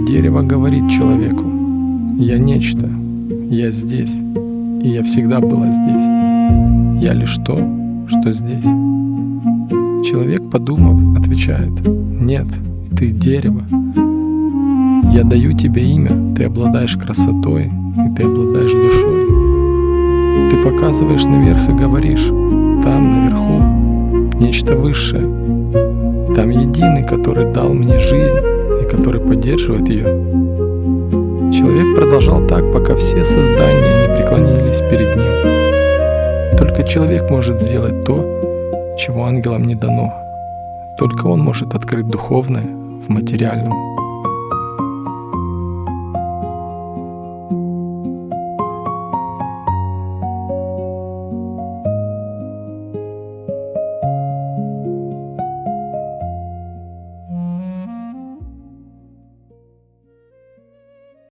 Дерево говорит человеку: «Я нечто, я здесь, и я всегда была здесь. Я лишь то, что здесь». Человек, подумав, отвечает: «Нет, ты дерево. Я даю тебе имя, ты обладаешь красотой, и ты обладаешь душой. Ты показываешь наверх и говоришь: там, наверху, нечто высшее. Там единый, который дал мне жизнь и который поддерживает ее». Человек продолжал так, пока все создания не преклонились перед ним. Только человек может сделать то, чего ангелам не дано. Только он может открыть духовное в материальном.